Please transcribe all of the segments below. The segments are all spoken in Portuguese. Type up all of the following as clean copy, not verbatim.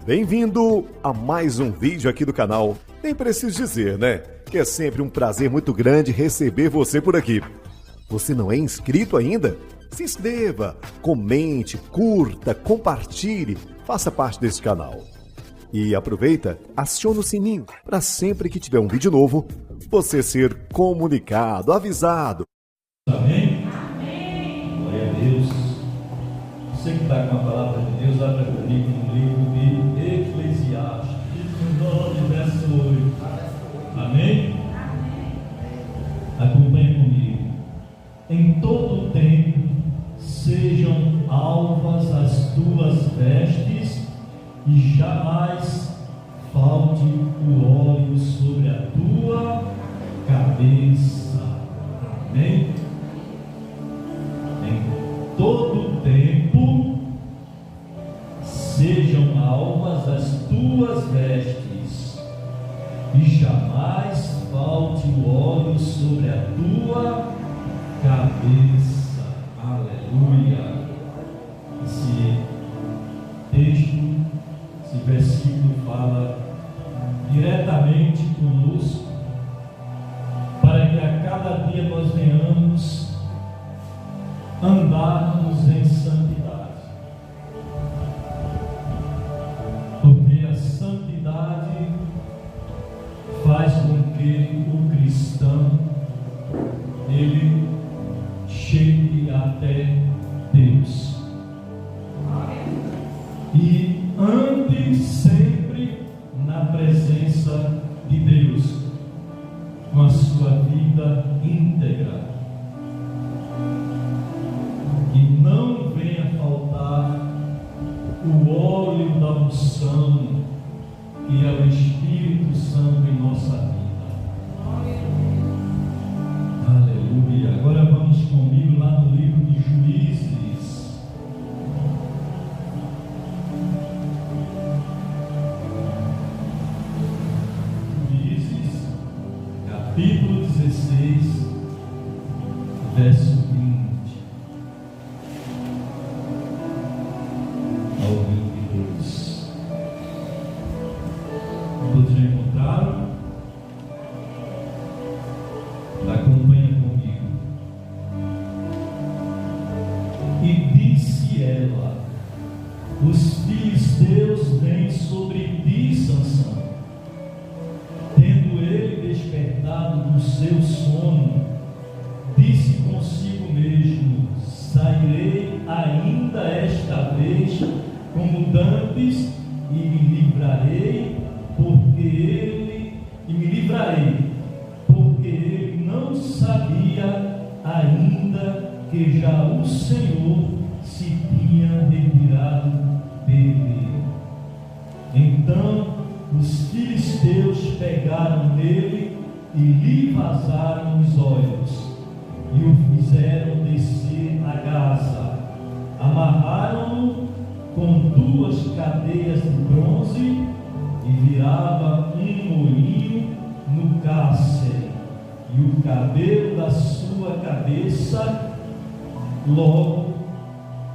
Bem-vindo a mais um vídeo aqui do canal. Nem preciso dizer, né? Que é sempre um prazer muito grande receber você por aqui. Você não é inscrito ainda? Se inscreva, comente, curta, compartilhe, faça parte desse canal. E aproveita, aciona o sininho para sempre que tiver um vídeo novo, você ser comunicado, avisado. Amém? Amém. Glória a Deus. Você que está com a palavra de Deus, abra comigo no livro de Eclesiastes, capítulo 9, verso 8. Amém? Amém. Acompanhe comigo. Em todo tempo sejam alvas as tuas vestes e jamais falte o óleo sobre a tua cabeça. Amém? Em todo tempo sejam alvas as tuas vestes e jamais falte o óleo sobre a tua cabeça. Aleluia. Esse texto, esse versículo fala diretamente conosco, para que a cada dia nós venhamos andarmos em santidade, porque a santidade faz com que o cristão ele chegue até Deus e ande sempre na presença de Deus com a sua vida íntegra, e não venha faltar o óleo da unção, que é o Espírito Santo em nossa vida. Aleluia. Agora vamos comigo lá no livro de Juízes. Juízes, capítulo 16, verso 20 ao 22. Todos já encontraram? Acompanha comigo. E disse ela: os filisteus vêm sobre ti, Sansão. Tendo ele despertado do seu sono, disse consigo mesmo: sairei ainda esta vez como dantes e me livrarei, porque ele não sabia ainda que já o Senhor se tinha retirado dele. Então os filisteus pegaram nele e lhe vazaram os olhos, e o fizeram descer a Gaza. Amarraram-no com 2 cadeias de bronze e virava um moinho no cárcere, e o cabelo da sua cabeça, logo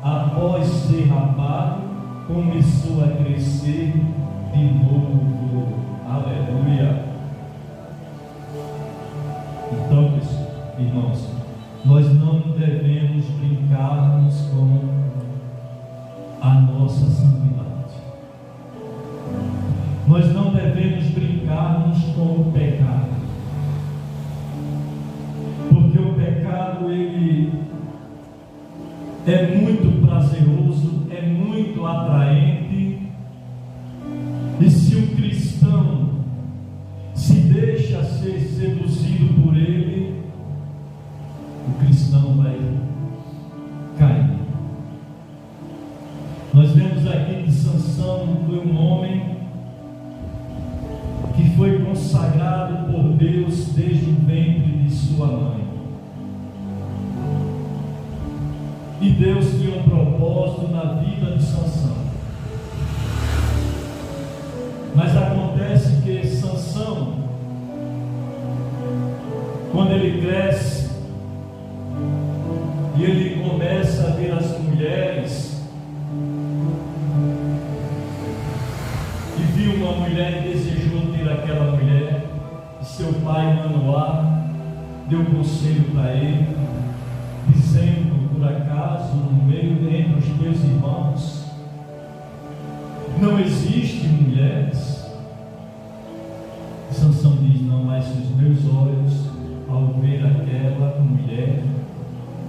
após ser rapado, começou a crescer de novo. Aleluia. Então, irmãos, nós não devemos brincarmos com a nossa santidade. Nós não devemos brincarmos com o pecado, porque o pecado ele é muito prazeroso, é muito atraente, e se o cristão se deixa ser seduzido por ele, o cristão vai cair. Nós vemos aqui que Sansão foi um homem que foi consagrado por Deus desde o ventre de sua mãe. E Deus tinha um propósito na vida de Sansão. Mas acontece que Sansão, quando ele cresce e ele começa a ver as mulheres viu uma mulher e desejou ter aquela mulher, e seu pai, Manoá, deu conselho para ele, dizendo: por acaso, no meio entre os teus irmãos, não existe mulheres? Sansão diz: não, mas os meus olhos, ao ver aquela mulher,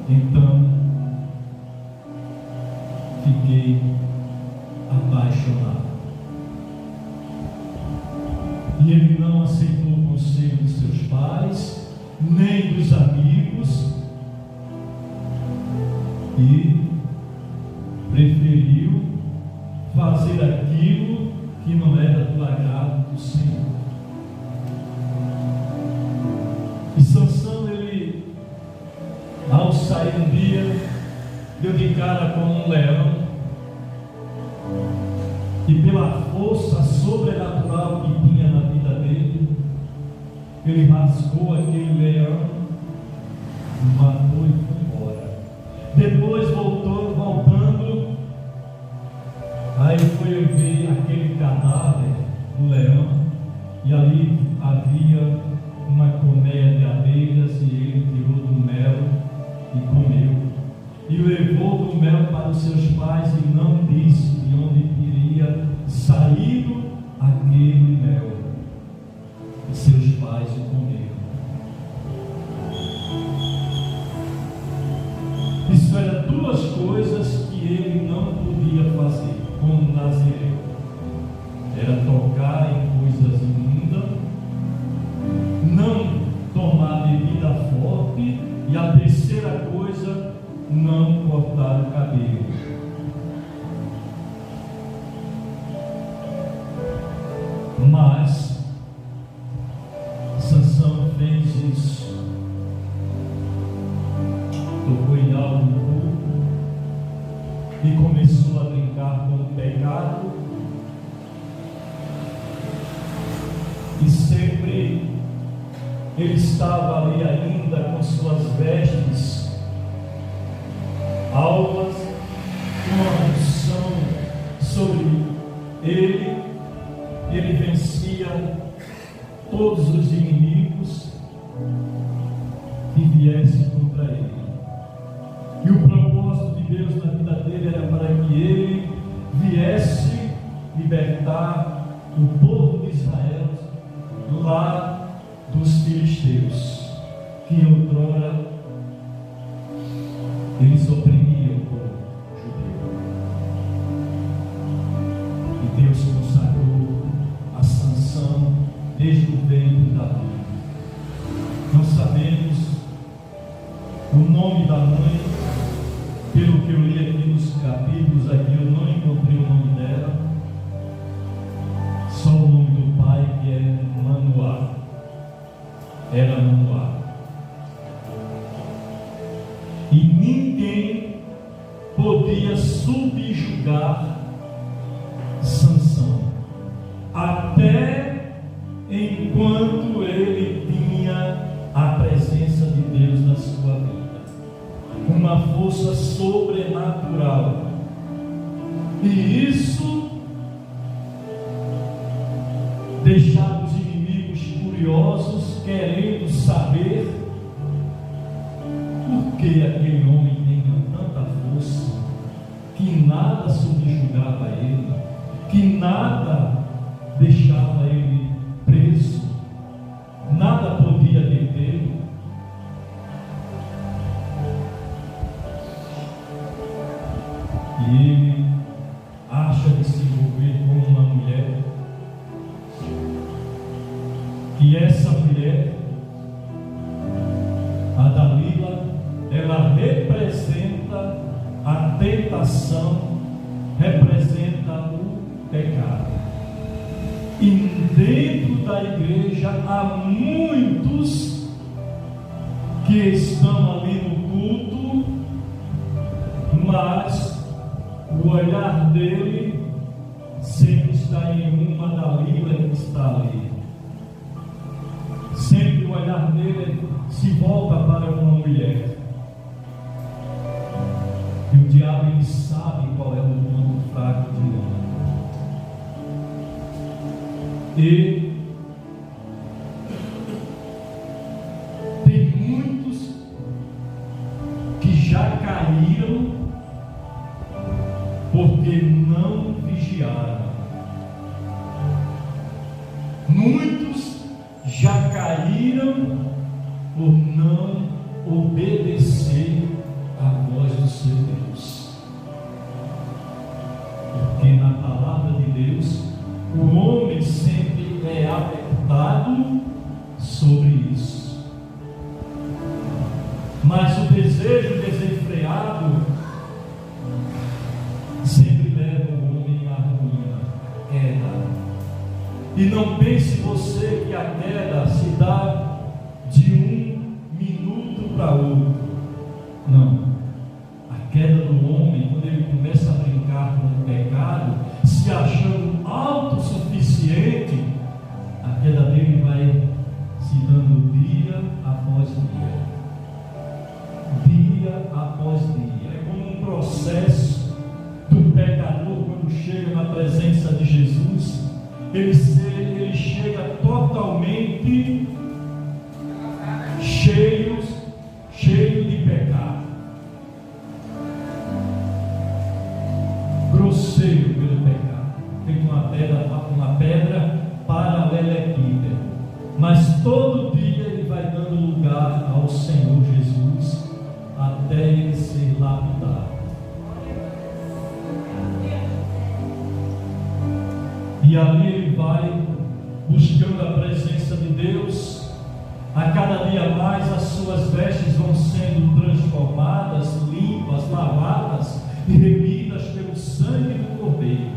então fiquei apaixonado. E ele não aceitou o conselho dos seus pais, nem dos amigos, e preferiu fazer aquilo que não era do agrado do Senhor. E Sansão, ele, ao sair um dia, deu de cara com um leão, e pela força sobrenatural que tinha na vida dele, ele rasgou aquele leão, matou e foi embora. Depois voltando, aí foi ver aquele cadáver do leão, e ali havia uma colmeia de abelhas, e ele tirou do mel e comeu, e levou do mel para os seus pais, e não disse de onde teria saído aquele mel. E seus pais o comeram. Isso eram duas coisas que ele não podia fazer como nazireu: era tocar em coisas imundas, não tomar bebida forte, e a terceira coisa, não cortar o cabelo. Mas Sansão fez isso, tocou em algo no corpo e começou a brincar com o pecado, e sempre ele estava ali ainda com suas vestes alvas, com uma unção sobre ele. Ele vencia todos os inimigos que viessem contra ele. E o propósito de Deus na vida dele era para que ele viesse libertar o povo de Israel lá dos filisteus, que outrora eles oprimiam o povo judeu. E Deus consagrou a Sansão desde o ventre da mãe. Não sabemos o nome da mãe, pelo que eu li aqui nos capítulos, aqui eu não encontrei o nome dela, só o nome do pai, que é Manoá. Era Manoá. E ninguém podia subjugar Sansão, até enquanto ele tinha a presença de Deus na sua vida, uma força sobrenatural. E isso deixava os inimigos curiosos, querendo saber por que aquele homem tinha tanta força, que nada subjugava ele, que nada deixava ele preso, nada podia detê-lo. E ele acha de se envolver com uma mulher, e essa mulher, a Dalila, ela representa a tentação, representa o pecado. E dentro da igreja há muitos que estão ali no culto, mas o olhar dele sempre está em uma Dalila que está ali. Sempre o olhar dele se volta para uma mulher. E o diabo, ele sabe qual é o ponto fraco de homem. E tem muitos que já caíram porque não vigiaram. Muitos já caíram por não obedecer à voz do seu Deus. Porque na palavra de Deus, o homem sempre é alertado sobre isso. Mas o desejo desenfreado sempre leva o homem à ruína, à queda. E não pense você que a queda se dá de um minuto para outro. Não. A queda do homem, quando ele começa a brincar com o pecado, se achando autossuficiente, a queda dele vai se dando dia após dia. Dia após dia. É como um processo do pecador quando chega na presença de Jesus. Ele chega totalmente cheio de pecado, grosseiro pelo pecado, feito uma pedra paralelepípeda. Mas todo dia ele vai dando lugar ao Senhor Jesus até ele ser lapidado. E ali ele vai buscando a presença de Deus. A cada dia mais as suas vestes vão sendo transformadas, limpas, lavadas e remidas pelo sangue do Cordeiro.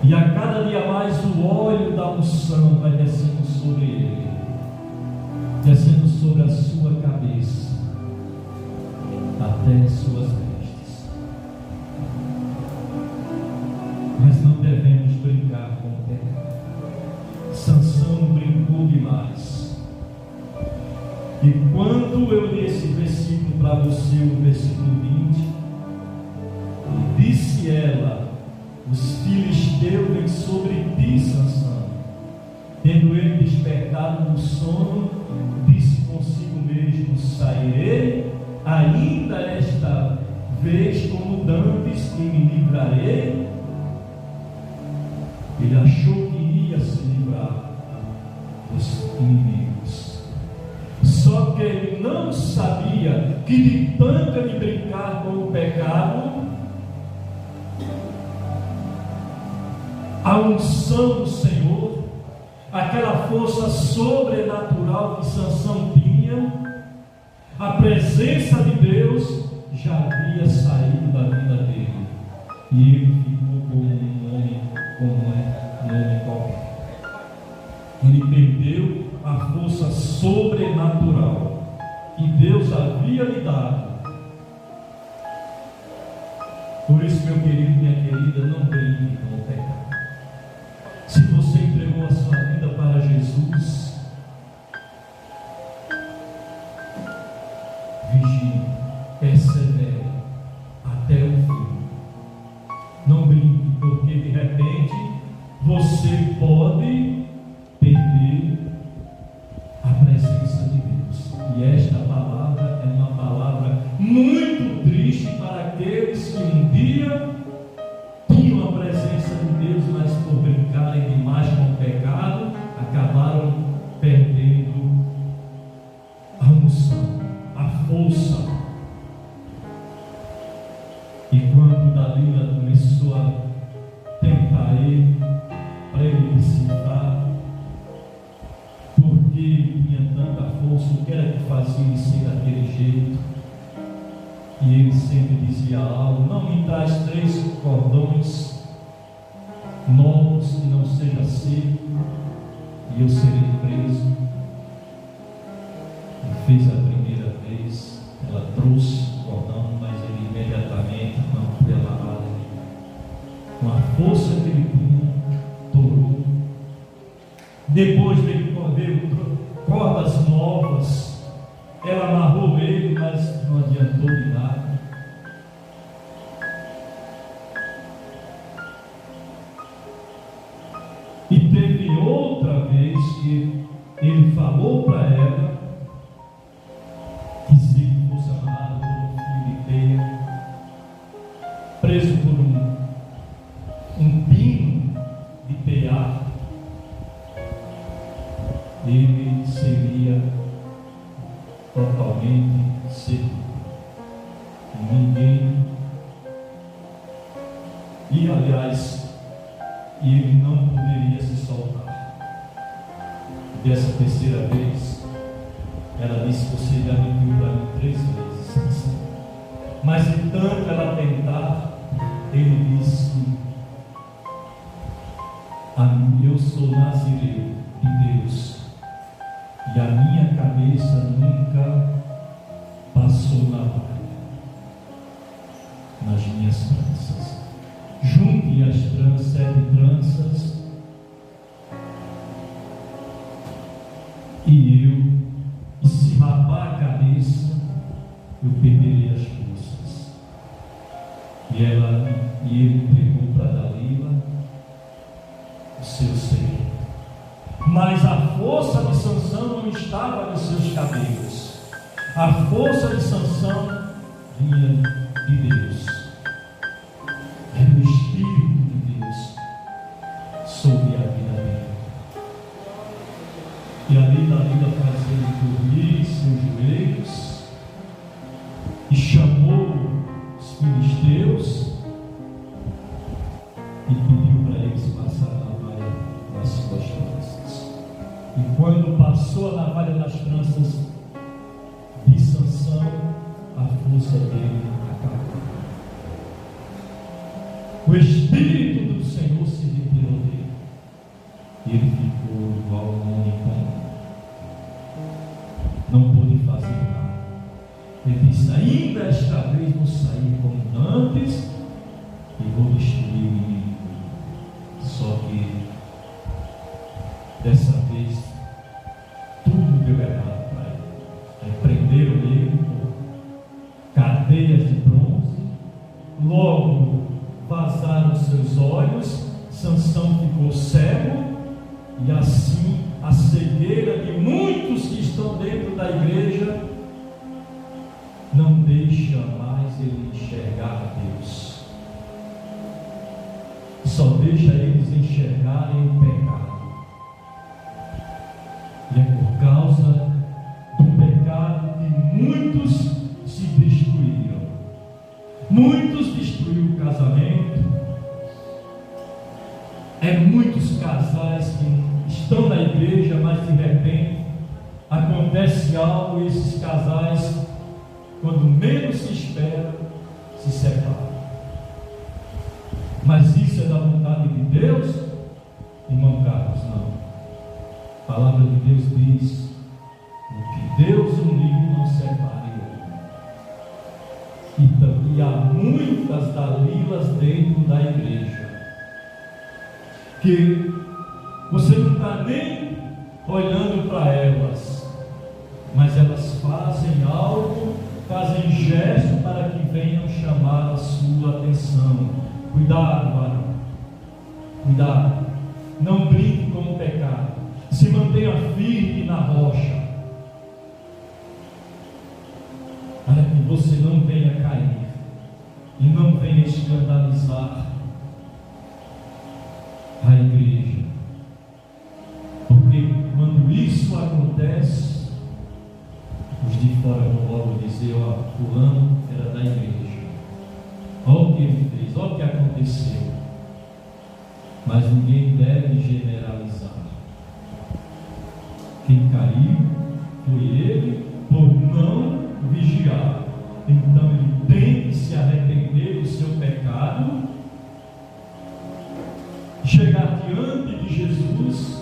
E a cada dia mais o óleo da unção vai descendo sobre ele, descendo sobre a sua cabeça, até as suas vestes. Mas não devemos brincar com o pecado. Sansão brincou demais. E quando eu li esse versículo para você, o versículo 20, e disse ela: os filisteus vêm sobre ti, Sansão. Tendo ele despertado do sono, disse consigo mesmo: sairei ainda esta vez como dantes e me livrarei. Ele achou que ia se livrar dos inimigos. Só que ele não sabia que de tanto ele brincar com o pecado, a unção do Senhor, aquela força sobrenatural que Sansão tinha, a presença de Deus já havia saído da vida dele. E ele ficou como um homem qualquer. Ele perdeu a força sobrenatural que Deus havia lhe dado. Por isso, meu querido, minha querida, não brinque com o pecado. Se você entregou a sua vida para Jesus, vigie, persevere até o fim. Não brinque, porque de repente você pode perder a presença de Deus. E esta palavra é uma palavra muito triste para aqueles que um dia tinham a presença de Deus, mas por brincarem demais com o pecado, acabaram perdendo a unção, a força. E quando Dalila começou a tentar ele, para ele decifrar, porque ele tinha tanta força, o que era que fazia ele ser daquele jeito? E ele sempre dizia algo: não me traz 3 cordões novos que não seja seco, e eu serei preso. E fez a primeira vez, ela trouxe o cordão, mas ele imediatamente, com a força que ele tinha, torou. Depois veio cordas novas, ela amarrou ele, mas não adiantou de nada. foi outra vez que ele falou para ela que se fosse amarrado por um fio de teia, preso por um pino de tear, ele seria totalmente seguro. Ninguém, e aliás, ele não poderia se soltar. Dessa terceira vez, ela disse: você já mentiu para mim 3 vezes. Mas de tanto ela tentar, ele disse: eu sou nazireu de Deus, e a minha cabeça nunca passou na vaga, nas minhas tranças. Junte as 7 tranças, e se rapar a cabeça, eu perderei as forças. E ele entregou para Dalila o seu segredo. Mas a força de Sansão não estava nos seus cabelos. A força de Sansão vinha de Deus. Era o Espírito de Deus sobre a vida dele. E ali Dalila faz ele dormir em seus joelhos e chamou os filisteus e pediu para eles passar a navalha nas suas tranças. E quando passou a navalha nas tranças de Sansão, a força dele acabou. O Espírito do Senhor se retirou dele. Ele ficou igual a um homem comum. Não pôde fazer nada. Ele disse: ainda esta vez vou sair como antes e vou destruir o inimigo. Só que dessa vez tudo deu errado para ele. Prenderam ele por cadeias de bronze, logo vazaram seus olhos, Sansão ficou cego, e assim a cegueira de muitos que estão dentro da igreja não deixa mais ele enxergar Deus, só deixa eles enxergarem o pecado. E é por causa do pecado que muitos se destruíram. Muitos destruíram o casamento. Muitos casais que estão na igreja, mas de repente acontece algo e esses casais, quando menos se espera, se separam. Mas isso é da vontade de Deus, irmão Carlos? Não. A palavra de Deus diz: o que Deus uniu não separe o homem. E há muitas Dalilas dentro da igreja que você não está nem olhando para elas, mas elas fazem algo, fazem gesto para que venham chamar a sua atenção. Cuidado, varão, cuidado, não brinque com o pecado, se mantenha firme na rocha, para que você não venha cair e não venha escandalizar a igreja. Porque quando isso acontece, os de fora vão logo dizer: ó, fulano era da igreja, olha o que ele fez, olha o que aconteceu. Mas ninguém deve generalizar. Quem caiu foi ele por não vigiar. Então ele tem que se arrepender do seu pecado, chegar diante de Jesus,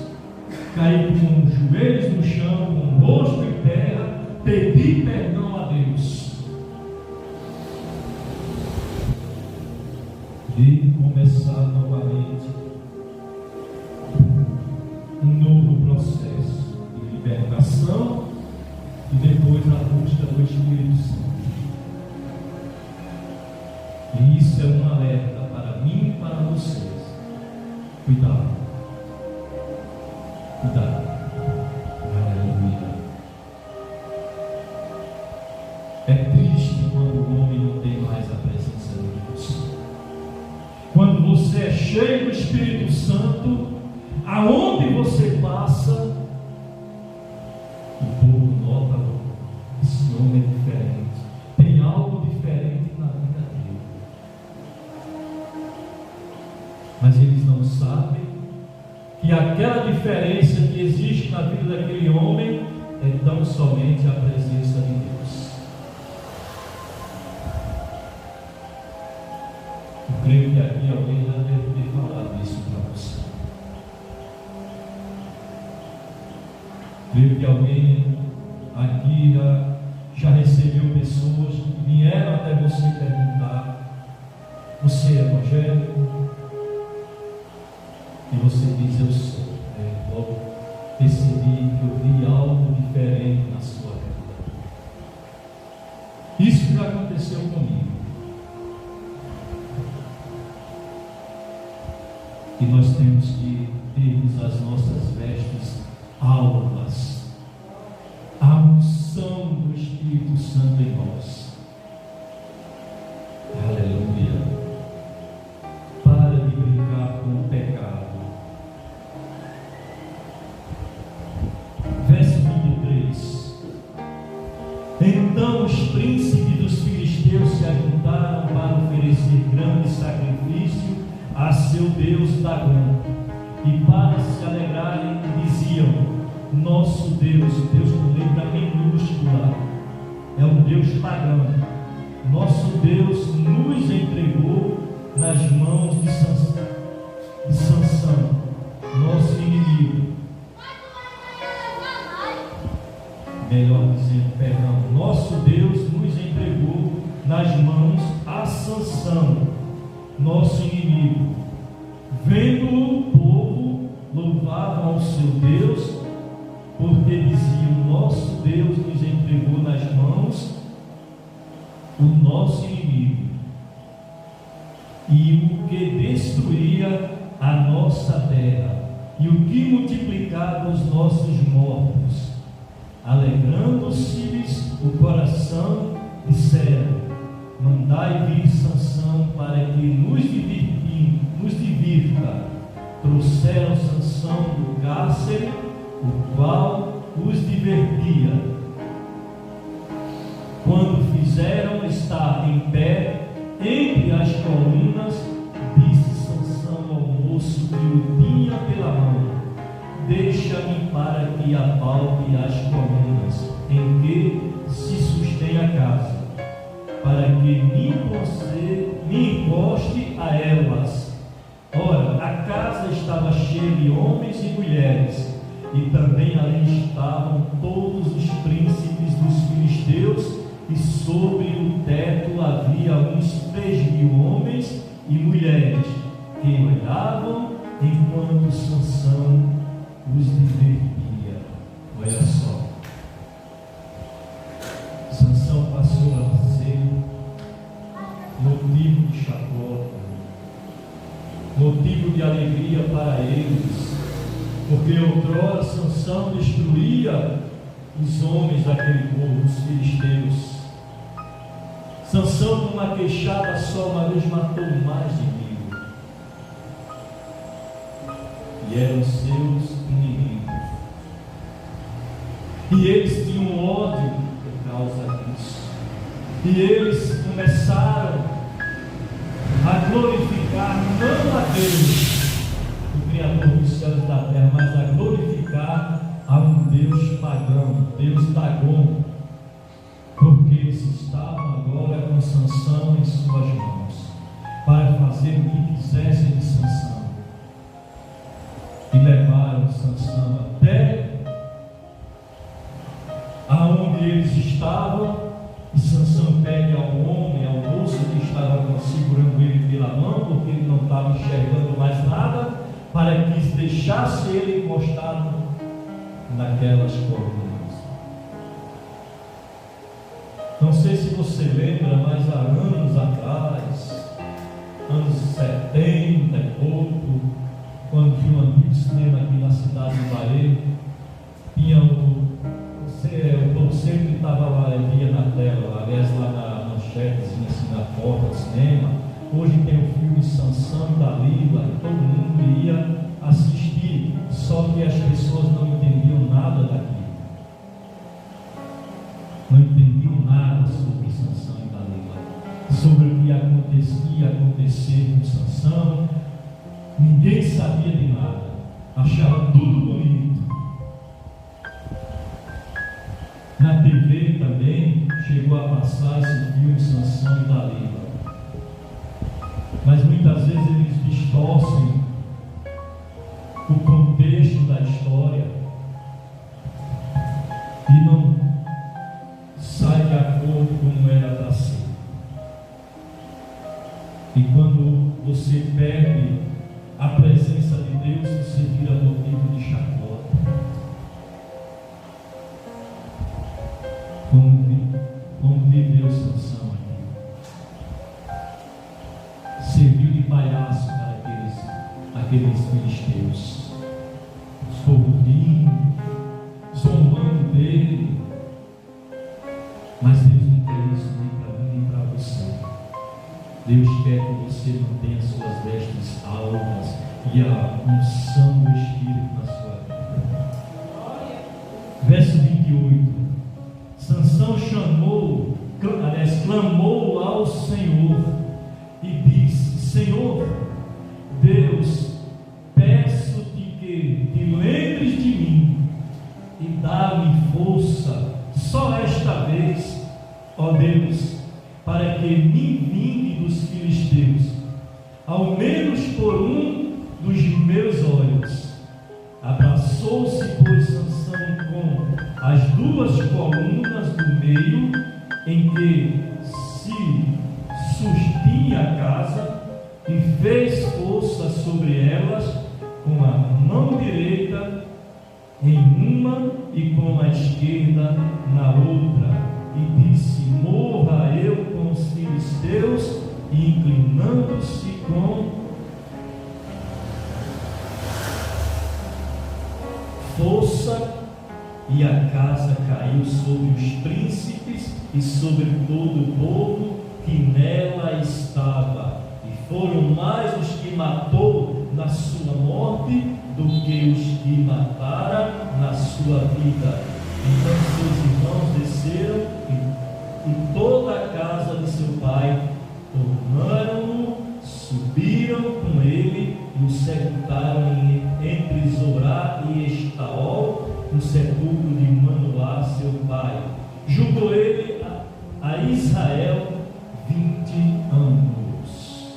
cair com os joelhos no chão, com o rosto em terra, pedir perdão a Deus e começar novamente um novo processo de libertação e depois a busca do Espírito Santo. E isso é um alerta para mim e para vocês. Cuidado. e dá. Aleluia. É triste quando o homem não tem mais a presença de Deus. Quando você é cheio do Espírito Santo, aonde você passa, o povo nota: esse homem é diferente, tem algo diferente na vida dele. Mas eles não sabem que aquela diferença que existe na vida daquele homem é tão somente a presença de Deus. Eu creio que aqui alguém já deve ter falado isso para você. Creio que alguém aqui já recebeu pessoas que vieram até você perguntar: você é evangélico? E você diz: eu sou. Logo percebi que eu vi algo diferente na sua vida. Isso já aconteceu comigo. E nós temos que termos as nossas vestes alvas, a unção do Espírito Santo em nós. Aleluia. Para de brincar com o pecado. Verso 23. Então os príncipes dos filisteus se ajuntaram para oferecer grande sacrifício a seu Deus Dagom, e para se alegrarem diziam: nosso Deus, Deus com letra minúscula, é um Deus pagão, nosso Deus nos entregou nas mãos de Sansão, nosso inimigo. Melhor dizendo, perdão, nosso Deus nos entregou nas mãos a Sansão, nosso inimigo. Vendo o povo, louvavam ao seu Deus, porque diziam: nosso Deus nos entregou nas mãos o nosso inimigo, e o que destruía a nossa terra, e o que multiplicava os nossos mortos. Alegrando-se-lhes o coração, disseram: mandai vir Sansão para que nos divirta. Trouxeram Sansão do cárcere, o qual os divertia. Quando fizeram estar em pé entre as colunas, disse Sansão ao moço que o tinha pela mão: deixa-me para que apalpe as colunas em que se sustém a casa, para que me encoste a elas. Ora, a casa estava cheia de homens e mulheres, e também ali estavam todos os príncipes dos filisteus, e sobre o teto havia uns 3.000 homens e mulheres, que olhavam enquanto Sansão os divertia. Olha só, Sansão passou a ser motivo de chacota, motivo de alegria para eles, porque outrora Sansão destruía os homens daquele povo, os filisteus. Sansão, numa queixada só, uma vez matou mais de 1000, e eram seus inimigos, e eles tinham ódio por causa disso, e eles começaram a glorificar não a Deus, o Criador dos céus e da terra, mas a glorificar a um Deus pagão, Deus Dagom, porque eles estavam agora com Sansão em suas mãos, para fazer o que quisessem de Sansão, e levaram Sansão até aonde eles estavam. E Sansão pede ao homem, ao moço que estava segurando ele pela mão, porque ele não estava enxergando mais nada, para que deixasse ele encostado naquelas colunas. Não sei se você lembra, mas há anos atrás, anos 70 e pouco, quando João antigo cinema aqui na cidade de Bahia, tinha o conceito que estava lá, via na tela, aliás, lá na manchetezinha, assim, na porta do cinema. Hoje tem o filme Sansão e Dalila, todo mundo ia assistir, só que as pessoas não entendiam nada daquilo. Não entendiam nada sobre Sansão e Dalila, sobre o que ia acontecer com Sansão. Ninguém sabia de nada, achava tudo bonito. Na TV também chegou a passar esse filme Sansão e Dalila, mas muitas vezes eles distorcem o contexto da história e não sai de acordo como era para ser. E quando você perde a presença de Deus, você vira motivo de chacota. Como viveu Sansão aqui? Serviu de palhaço para aqueles filisteus, os corrupinhos, zombando dele. Mas Deus não quer isso nem para mim nem para você. Deus quer que você mantenha suas vestes altas e a unção do Espírito na sua vida. Verso 28. Sansão clamou ao Senhor e disse: Senhor Deus, peço-te que te lembres de mim e dá-me força só esta vez, ó Deus, para que me vingue dos filisteus, ao menos por um dos meus olhos. Abraçou-se, pois, Sansão com as duas colunas do meio, em que se sustinha a casa, e fez força sobre elas com a mão direita em uma e com a esquerda na outra, e disse: morra eu com os filisteus. E inclinando-se com força, e a casa caiu sobre os príncipes e sobre todo o povo que nela estava, e foram mais os que matou na sua morte do que os que matara na sua vida. Então seus irmãos desceram e toda a casa de seu pai tornaram-no, subiram com ele e o sepultaram entre Zorá e Estaol, no sepulcro de Manoá, seu pai. Julgou ele a Israel 20 anos.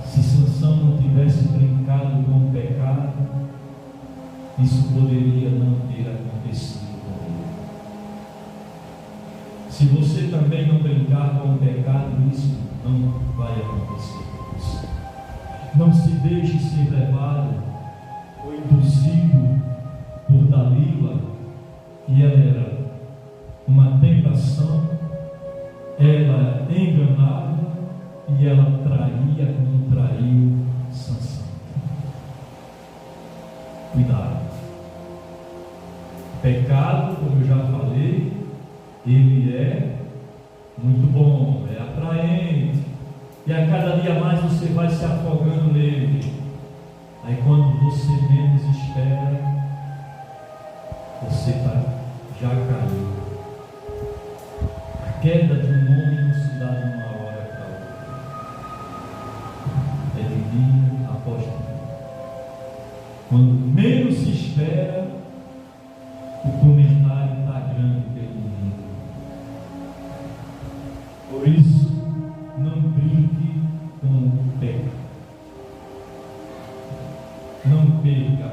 Se Sansão não tivesse brincado com o pecado, isso poderia não ter acontecido com ele. Se você também não brincar com o pecado, isso não vai acontecer com você. Não se deixe ser levado ou induzido por Dalila, e ela era uma tentação, ela enganava e ela traía como traiu Sansão. Cuidado. Pecado, como eu já falei, ele é muito bom, é atraente, e a cada dia mais você vai se afogando nele. Aí quando você menos espera, você já caiu. A queda de um homem não se dá de uma hora para outra, é de dia após dia. Quando menos se espera, o comentário está grande pelo mundo. Por isso, não brinque com o pecado. Não perca